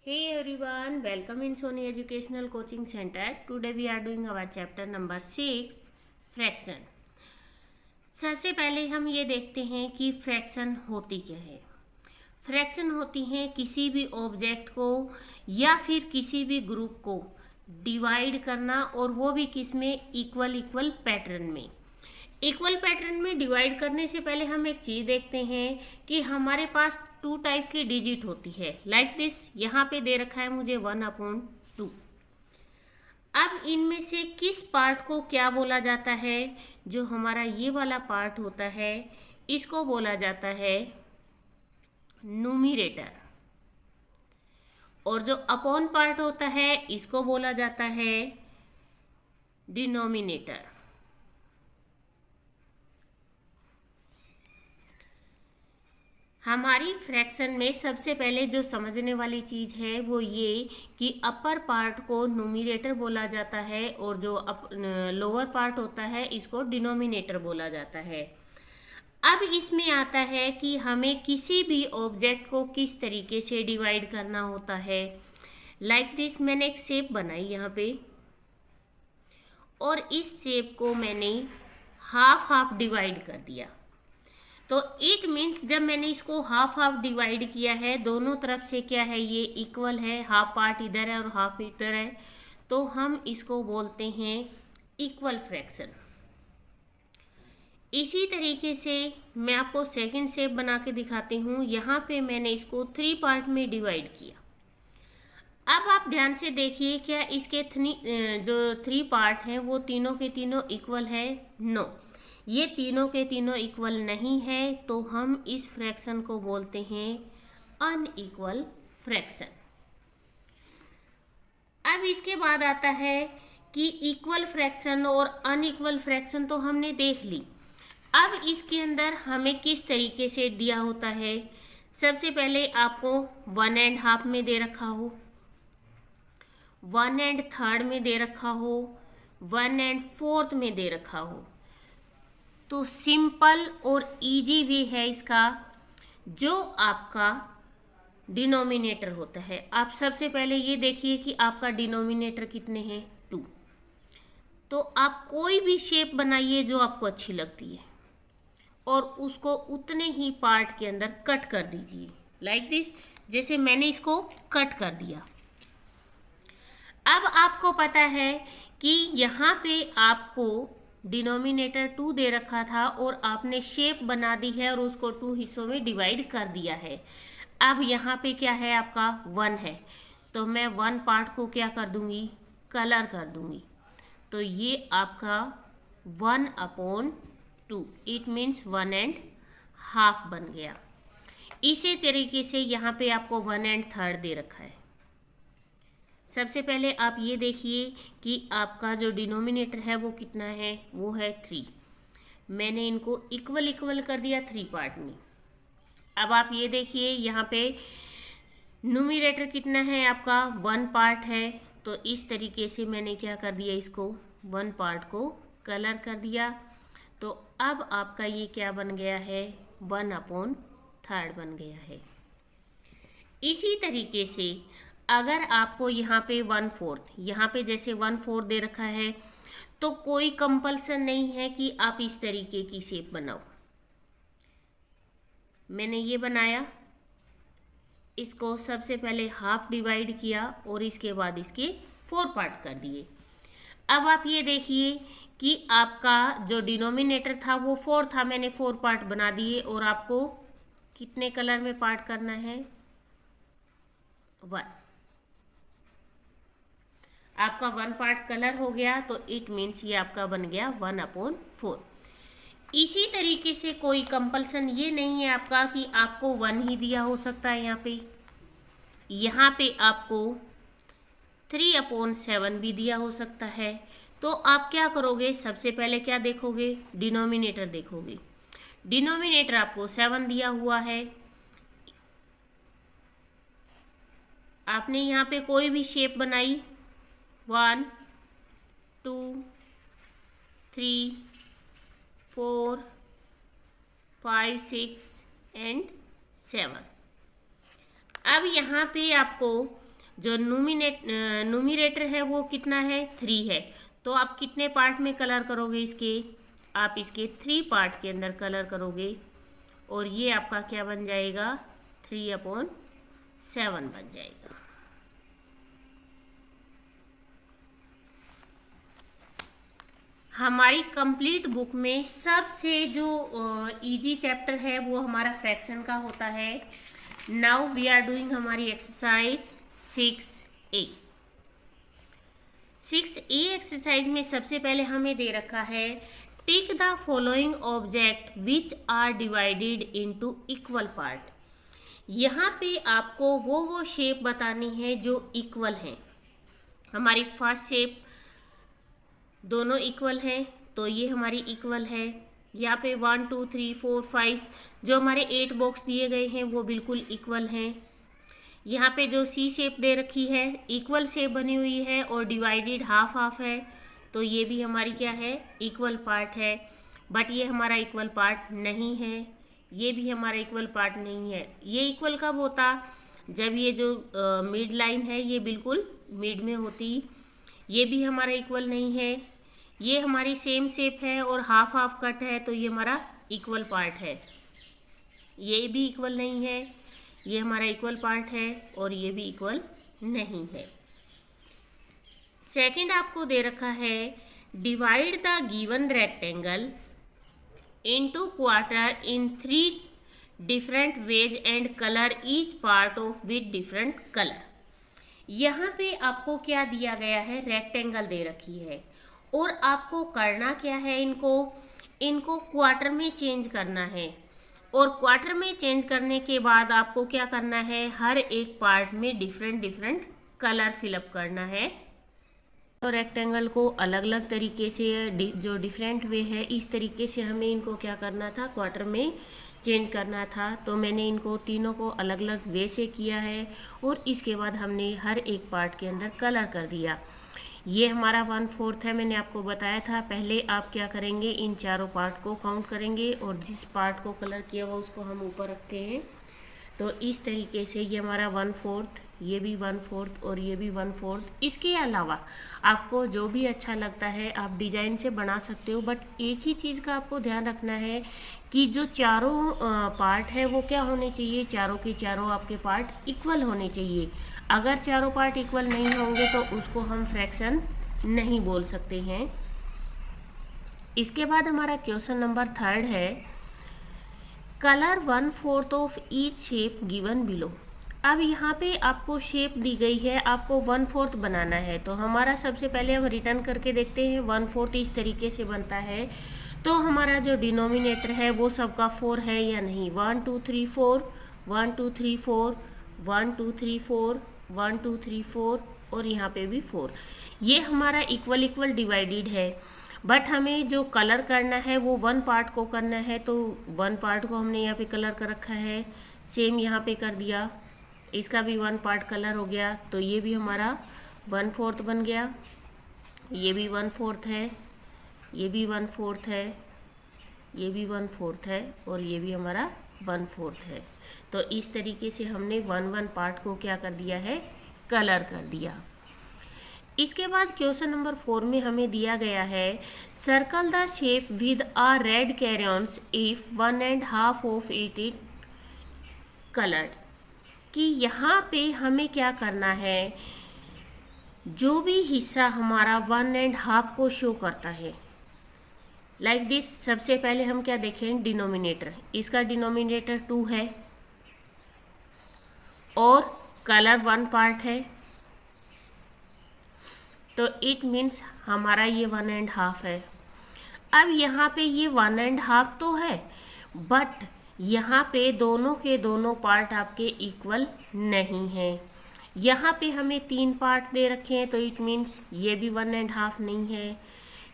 Hey everyone, welcome in Sony Educational Coaching Center. Today we are doing our chapter number 6, fraction. सबसे पहले हम ये देखते हैं कि फ्रैक्शन होती क्या है। फ्रैक्शन होती है किसी भी ऑब्जेक्ट को या फिर किसी भी ग्रुप को डिवाइड करना, और वो भी किस में, इक्वल इक्वल पैटर्न में। इक्वल पैटर्न में डिवाइड करने से पहले हम एक चीज देखते हैं कि हमारे पास 2 टाइप की डिजिट होती है। लाइक दिस, यहाँ पे दे रखा है मुझे 1/2। अब इनमें से किस पार्ट को क्या बोला जाता है? जो हमारा ये वाला पार्ट होता है इसको बोला जाता है न्यूमरेटर, और जो अपॉन पार्ट होता है इसको बोला जाता है डिनोमिनेटर। हमारी फ्रैक्शन में सबसे पहले जो समझने वाली चीज़ है वो ये कि अपर पार्ट को न्यूमरेटर बोला जाता है और जो लोअर पार्ट होता है इसको डिनोमिनेटर बोला जाता है। अब इसमें आता है कि हमें किसी भी ऑब्जेक्ट को किस तरीके से डिवाइड करना होता है। लाइक दिस, मैंने एक शेप बनाई यहाँ पे, और इस शेप को मैंने हाफ हाफ डिवाइड कर दिया। तो इट मीन्स जब मैंने इसको हाफ हाफ डिवाइड किया है, दोनों तरफ से क्या है, ये इक्वल है, हाफ पार्ट इधर है और हाफ इधर है, तो हम इसको बोलते हैं इक्वल फ्रैक्शन। इसी तरीके से मैं आपको सेकंड शेप बना के दिखाती हूँ। यहाँ पे मैंने इसको 3 पार्ट में डिवाइड किया। अब आप ध्यान से देखिए, क्या इसके जो 3 पार्ट हैं वो तीनों के तीनों इक्वल है? नो, ये तीनों के तीनों इक्वल नहीं है, तो हम इस फ्रैक्शन को बोलते हैं अनइक्वल फ्रैक्शन। अब इसके बाद आता है कि इक्वल फ्रैक्शन और अनइक्वल फ्रैक्शन तो हमने देख ली। अब इसके अंदर हमें किस तरीके से दिया होता है। सबसे पहले आपको 1/2 में दे रखा हो, 1/3 में दे रखा हो, 1/4 में दे रखा हो। तो सिंपल और इजी वे है इसका, जो आपका डिनोमिनेटर होता है। आप सबसे पहले ये देखिए कि आपका डिनोमिनेटर कितने हैं, 2। तो आप कोई भी शेप बनाइए जो आपको अच्छी लगती है, और उसको उतने ही पार्ट के अंदर कट कर दीजिए। लाइक दिस, जैसे मैंने इसको कट कर दिया। अब आपको पता है कि यहाँ पे आपको डिनोमिनेटर 2 दे रखा था और आपने शेप बना दी है और उसको 2 हिस्सों में डिवाइड कर दिया है। अब यहाँ पे क्या है, आपका 1 है, तो मैं 1 पार्ट को क्या कर दूंगी, कलर कर दूंगी। तो ये आपका 1/2, इट मीन्स 1/2 बन गया। इसी तरीके से यहाँ पे आपको 1/3 दे रखा है। सबसे पहले आप ये देखिए कि आपका जो डिनोमिनेटर है वो कितना है, वो है 3। मैंने इनको इक्वल इक्वल कर दिया 3 पार्ट में। अब आप ये देखिए यहाँ पे न्यूमरेटर कितना है, आपका 1 पार्ट है। तो इस तरीके से मैंने क्या कर दिया, इसको 1 पार्ट को कलर कर दिया। तो अब आपका ये क्या बन गया है, 1/3 बन गया है। इसी तरीके से अगर आपको यहाँ पे 1/4, यहाँ पे जैसे 1/4 दे रखा है, तो कोई कंपल्सन नहीं है कि आप इस तरीके की शेप बनाओ। मैंने ये बनाया, इसको सबसे पहले हाफ डिवाइड किया और इसके बाद इसके 4 पार्ट कर दिए। अब आप ये देखिए कि आपका जो डिनोमिनेटर था वो 4 था, मैंने 4 पार्ट बना दिए, और आपको कितने कलर में पार्ट करना है, 1। आपका 1 पार्ट कलर हो गया, तो इट मीन्स ये आपका बन गया 1/4। इसी तरीके से कोई कंपल्सन ये नहीं है आपका कि आपको 1 ही दिया हो सकता है। यहाँ पे आपको 3/7 भी दिया हो सकता है। तो आप क्या करोगे, सबसे पहले क्या देखोगे, डिनोमिनेटर देखोगे। डिनोमिनेटर आपको 7 दिया हुआ है। आपने यहाँ पे कोई भी शेप बनाई, 1 2 3 4 5 6 एंड 7। अब यहाँ पे आपको जो न्यूमिनेटर है वो कितना है 3 है। तो आप कितने पार्ट में कलर करोगे इसके, आप इसके 3 पार्ट के अंदर कलर करोगे और ये आपका क्या बन जाएगा 3/7 बन जाएगा। हमारी कंप्लीट बुक में सबसे जो इजी चैप्टर है वो हमारा फ्रैक्शन का होता है। नाउ वी आर डूइंग हमारी एक्सरसाइज 6A। 6A एक्सरसाइज में सबसे पहले हमें दे रखा है tick the following object which are divided into equal part. यहाँ पे आपको वो शेप बतानी है जो इक्वल हैं। हमारी फर्स्ट शेप दोनों इक्वल हैं, तो ये हमारी इक्वल है। यहाँ पे 1 2 3 4 5 जो हमारे 8 बॉक्स दिए गए हैं वो बिल्कुल इक्वल हैं। यहाँ पे जो सी शेप दे रखी है इक्वल शेप बनी हुई है और डिवाइडेड हाफ हाफ है, तो ये भी हमारी क्या है इक्वल पार्ट है। बट ये हमारा इक्वल पार्ट नहीं है, ये भी हमारा इक्वल पार्ट नहीं है। ये इक्वल कब होता, जब ये जो मिड लाइन है ये बिल्कुल मिड में होती। ये भी हमारा इक्वल नहीं है। ये हमारी सेम शेप है और हाफ हाफ कट है, तो ये हमारा इक्वल पार्ट है। ये भी इक्वल नहीं है, ये हमारा इक्वल पार्ट है और ये भी इक्वल नहीं है। सेकंड आपको दे रखा है divide the given rectangle into quarter in 3 different ways and colour each part of with different colour. यहाँ पे आपको क्या दिया गया है, रेक्टेंगल दे रखी है और आपको करना क्या है, इनको क्वार्टर में चेंज करना है। और क्वार्टर में चेंज करने के बाद आपको क्या करना है, हर एक पार्ट में डिफरेंट कलर फिलअप करना है। तो रेक्टेंगल को अलग अलग तरीके से जो डिफरेंट वे है इस तरीके से हमें इनको क्या करना था, क्वार्टर में चेंज करना था। तो मैंने इनको तीनों को अलग अलग वे से किया है और इसके बाद हमने हर एक पार्ट के अंदर कलर कर दिया। ये हमारा 1/4 है, मैंने आपको बताया था। पहले आप क्या करेंगे, इन चारों पार्ट को काउंट करेंगे और जिस पार्ट को कलर किया हुआ उसको हम ऊपर रखते हैं। तो इस तरीके से ये हमारा 1/4, ये भी 1/4 और ये भी 1/4। इसके अलावा आपको जो भी अच्छा लगता है आप डिजाइन से बना सकते हो, बट एक ही चीज़ का आपको ध्यान रखना है कि जो चारों पार्ट है वो क्या होने चाहिए, चारों के चारों आपके पार्ट इक्वल होने चाहिए। अगर चारों पार्ट इक्वल नहीं होंगे तो उसको हम फ्रैक्शन नहीं बोल सकते हैं। इसके बाद हमारा क्वेश्चन नंबर 3 है colour 1/4 of each shape given below. अब यहाँ पे आपको शेप दी गई है, आपको 1/4 बनाना है। तो हमारा सबसे पहले हम रिटर्न करके देखते हैं। 1/4 इस तरीके से बनता है, तो हमारा जो डिनोमिनेटर है वो सबका 4 है या नहीं। 1 2 3 4 1 2 3 4 1 2 3 4 1 2 3 4 और यहाँ पे भी 4। ये हमारा इक्वल डिवाइडेड है, बट हमें जो कलर करना है वो 1 पार्ट को करना है। तो 1 पार्ट को हमने यहाँ पे कलर कर रखा है, सेम यहाँ पे कर दिया। इसका भी 1 पार्ट कलर हो गया, तो ये भी हमारा 1/4 बन गया। ये भी 1/4 है, ये भी 1/4 है, ये भी 1/4 है और ये भी हमारा 1/4 है। तो इस तरीके से हमने 1 पार्ट को क्या कर दिया है, कलर कर दिया। इसके बाद क्वेश्चन नंबर 4 में हमें दिया गया है circle the shape with a red crayons if 1.5 of it coloured. कि यहाँ पे हमें क्या करना है, जो भी हिस्सा हमारा 1.5 को शो करता है लाइक दिस। सबसे पहले हम क्या देखें, डिनोमिनेटर। इसका डिनोमिनेटर 2 है और कलर 1 पार्ट है, तो इट मीन्स हमारा ये 1.5 है। अब यहाँ पे ये 1.5 तो है, बट यहाँ पे दोनों के दोनों पार्ट आपके इक्वल नहीं हैं। यहाँ पे हमें 3 पार्ट दे रखे हैं, तो इट मीन्स ये भी 1.5 नहीं है।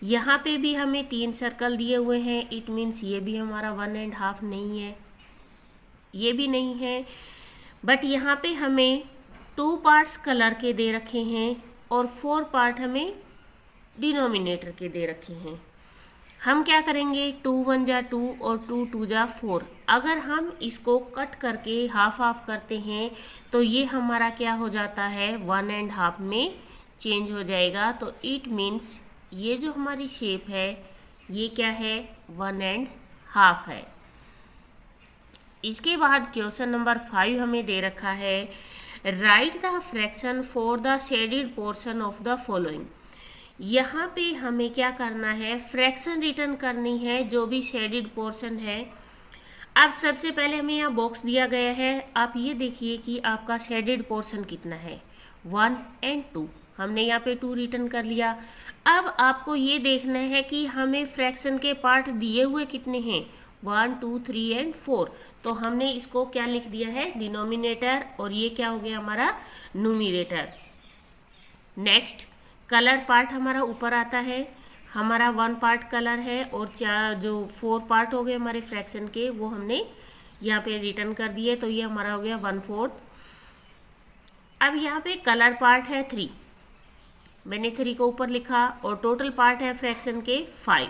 यहाँ पे भी हमें 3 सर्कल दिए हुए हैं, इट मीन्स ये भी हमारा 1.5 नहीं है, ये भी नहीं है। बट यहाँ पे हमें 2 पार्ट्स कलर के दे रखे हैं और 4 पार्ट हमें डिनोमिनेटर के दे रखे हैं। हम क्या करेंगे, 2 1 जा 2 और 2 2 जा 4। अगर हम इसको कट करके हाफ हाफ करते हैं तो ये हमारा क्या हो जाता है, 1.5 में चेंज हो जाएगा। तो इट मीन्स ये जो हमारी शेप है ये क्या है, 1.5 है। इसके बाद क्वेश्चन नंबर 5 हमें दे रखा है, right the fraction for the shaded portion of the following. यहाँ पे हमें क्या करना है, फ्रैक्शन रिटर्न करनी है जो भी शेडेड पोर्शन है। अब सबसे पहले हमें यहाँ बॉक्स दिया गया है, आप ये देखिए कि आपका शेडेड पोर्शन कितना है, 1 और 2। हमने यहाँ पे 2 रिटर्न कर लिया। अब आपको ये देखना है कि हमें फ्रैक्शन के पार्ट दिए हुए कितने हैं, 1 2 3 और 4। तो हमने इसको क्या लिख दिया है, डिनोमिनेटर, और ये क्या हो गया हमारा न्यूमरेटर। नेक्स्ट कलर पार्ट हमारा ऊपर आता है, हमारा 1 पार्ट कलर है और 4 पार्ट हो गए हमारे फ्रैक्शन के, वो हमने यहाँ पे रिटर्न कर दिए। तो ये हमारा हो गया 1/4। अब यहाँ पे कलर पार्ट है 3, मैंने 3 को ऊपर लिखा, और टोटल पार्ट है फ्रैक्शन के 5।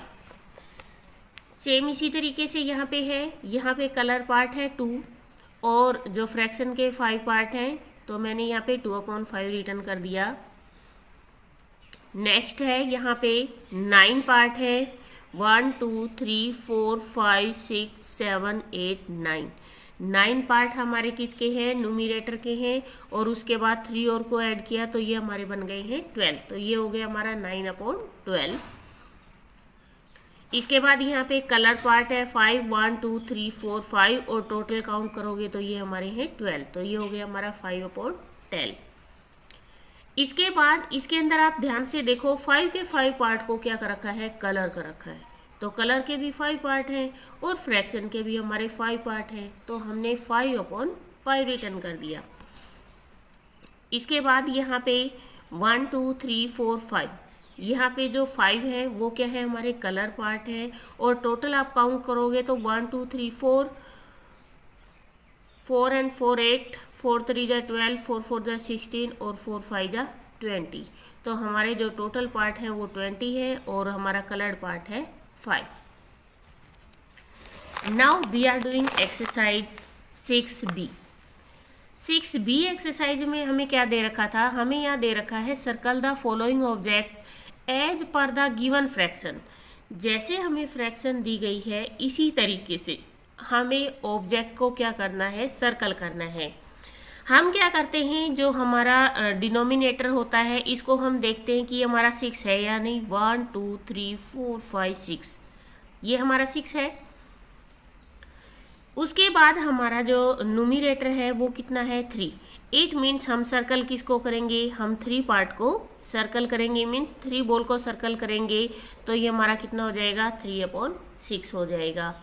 सेम इसी तरीके से यहाँ पे है, यहाँ पे कलर पार्ट है 2 और जो फ्रैक्शन के 5 पार्ट हैं, तो मैंने यहाँ पे 2/5 रिटर्न कर दिया। नेक्स्ट है यहाँ पे 9 पार्ट है, 1 2 3 4 5 6 7 8 9। 9 पार्ट हमारे किसके हैं, न्यूमरेटर के हैं, और उसके बाद 3 और को ऐड किया तो ये हमारे बन गए हैं 12। तो ये हो गया हमारा 9/12। इसके बाद यहाँ पे कलर पार्ट है 5 1 2 3 4 5, और टोटल काउंट करोगे तो ये हमारे हैं 12। तो ये हो गया हमारा 5/10। इसके बाद इसके अंदर आप ध्यान से देखो, 5 के 5 पार्ट को क्या कर रखा है, कलर कर रखा है। तो कलर के भी 5 पार्ट हैं और फ्रैक्शन के भी हमारे 5 पार्ट हैं, तो हमने 5/5 रिटर्न कर दिया। इसके बाद यहाँ पे 1 2 3 4 5, यहाँ पे जो 5 है वो क्या है, हमारे कलर पार्ट है, और टोटल आप काउंट करोगे तो 1 2 3 4 4 and 4 8, 4 3 जा 12, 4 4 जा 16 और 4 5 जा 20। तो हमारे जो टोटल पार्ट है वो 20 है और हमारा कलर्ड पार्ट है 5। Now we are doing exercise 6B। 6B exercise में हमें क्या दे रखा था, हमें यहाँ दे रखा है circle the following object as per the given fraction. जैसे हमें फ्रैक्शन दी गई है इसी तरीके से हमें ऑब्जेक्ट को क्या करना है, सर्कल करना है। हम क्या करते हैं, जो हमारा डिनोमिनेटर होता है इसको हम देखते हैं कि हमारा 6 है या नहीं। 1 2 3 4 5 6, ये हमारा 6 है। उसके बाद हमारा जो न्यूमरेटर है वो कितना है, 3। इट मीन्स हम सर्कल किसको करेंगे, हम 3 पार्ट को सर्कल करेंगे, मीन्स 3 बॉल को सर्कल करेंगे। तो ये हमारा कितना हो जाएगा, 3/6 हो जाएगा।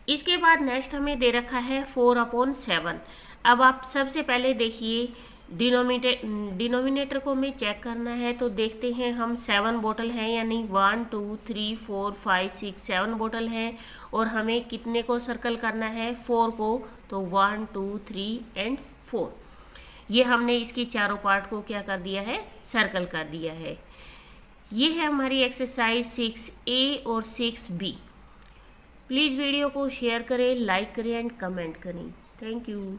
इसके बाद नेक्स्ट हमें दे रखा है 4/7। अब आप सबसे पहले देखिए डिनोमिनेटर को हमें चेक करना है, तो देखते हैं हम 7 बोतल हैं या नहीं। 1 2 3 4 5 6 7 बोतल हैं, और हमें कितने को सर्कल करना है, 4 को। तो 1 2 3 और 4, ये हमने इसकी चारों पार्ट को क्या कर दिया है, सर्कल कर दिया है। ये है हमारी एक्सरसाइज 6A और 6B। प्लीज़ वीडियो को शेयर करें, लाइक करें एंड कमेंट करें। Thank you.